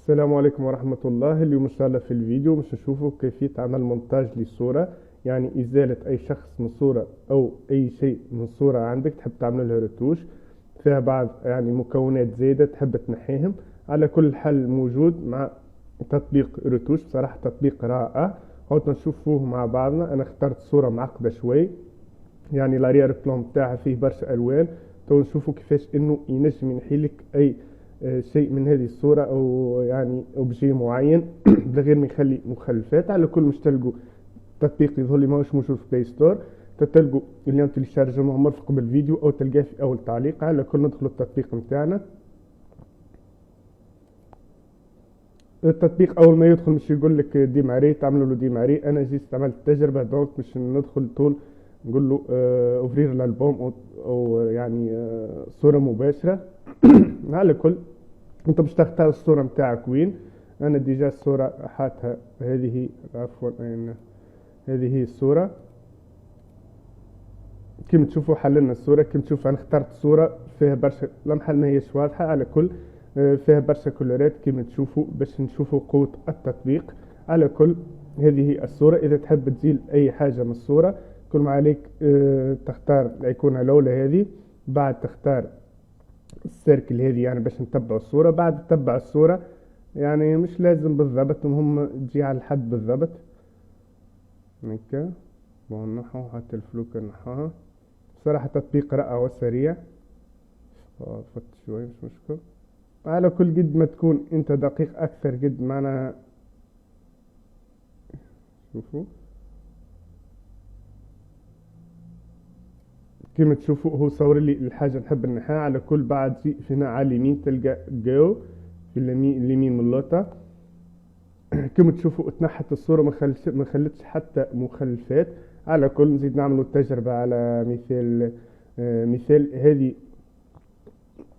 السلام عليكم ورحمة الله. اليوم إن شاء الله في الفيديو باش نشوفوا كيفية عمل مونتاج للصورة، يعني إزالة أي شخص من صورة أو أي شيء من صورة عندك تحب تعمل لها رتوش فيها بعض يعني مكونات زايدة تحب تنحيهم. على كل حل موجود مع تطبيق رتوش، بصراحة تطبيق رائع. هاو نشوفوه مع بعضنا. أنا اخترت صورة معقدة شوي، يعني لاريير بلان بتاعها فيه برشا ألوان. تو نشوفوا كيفاش إنه ينجم ينحيلك أي شيء من هذه الصورة أو يعني أوبجي معين من غير ما يخلي مخلفات. على كل مش تلقوا تطبيق يظهر لي ماهوش موجود في بلاي ستور، تلقوا اللي تيليشارجمون مرفق بالفيديو أو تلقاه في أول تعليق. على كل ندخلوا التطبيق متاعنا. التطبيق أول ما يدخل مش يقول لك ديماري، تعملوا له ديماري. أنا جيت استعملت التجربة دونك مش ندخل طول نقول له اوفرير الالبوم أو يعني صورة مباشرة. على كل انت باش تختار الصورة متاعك وين. انا ديجا الصورة حاتها هذه، عفوا هذه هي الصورة. كيما تشوفوا حللنا الصورة، كيما تشوفوا انا اخترت صورة فيها برشا لمحة ما هيش واضحة. على كل فيها برشا كولورات كيما تشوفوا باش نشوفوا قوة التطبيق. على كل هذه هي الصورة. اذا تحب تزيل اي حاجة من الصورة كل ما عليك تختار الايقونة الاولى هذه، بعد تختار السيركل هذه يعني باش نتبع الصورة. بعد تتبع الصورة يعني مش لازم بالضبط، المهم تجي على الحد بالضبط هكا. بون نحو حتى الفلوكة نحوها. صراحة تطبيق رائع وسريع. فت شوي مش مشكل. على كل قد ما تكون انت دقيق اكثر قد معنا. شوفوا كيما تشوفوا هو صور لي الحاجة نحب نحيها. على كل بعد في هنا على اليمين تلقى جو في اليمين من اللوطة. كما تشوفوا اتنحت الصورة ما خلتش حتى مخلفات. على كل نزيد نعملوا التجربة على مثال هذه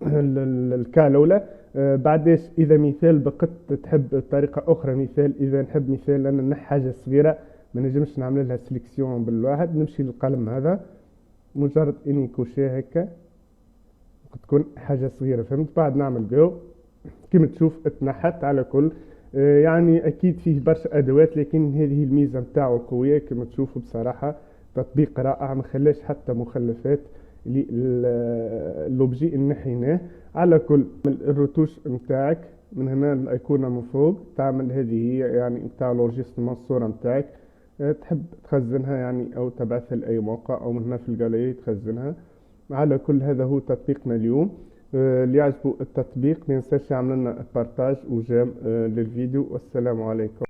الكا الأولى. بعدش إذا مثال بقت تحب طريقة أخرى، مثال إذا نحب مثال أنا نحي حاجة صغيرة ما نجمش نعمل لها سيليكسيون بالواحد، نمشي للقلم هذا مجرد إني كوشيه هكا تكون حاجة صغيرة، فهمت؟ بعد نعمل جو كما تشوف اتنحت. على كل يعني اكيد فيه برشا ادوات، لكن هذه الميزه نتاعو قويه. كما تشوفوا بصراحه تطبيق رائع، ما خلاش حتى مخلفات للوبجي اللي نحيناه. على كل الرتوش نتاعك من هنا الايقونه من فوق تعمل هذه هي يعني نتاع لورجيستمون الصوره نتاعك. تحب تخزنها يعني او تبعثها لاي موقع او من هنا في الجاليري تخزنها. على كل هذا هو تطبيقنا اليوم. اللي يعجبه التطبيق ما ينساش يعمل لنا بارتاج وجيم للفيديو. والسلام عليكم.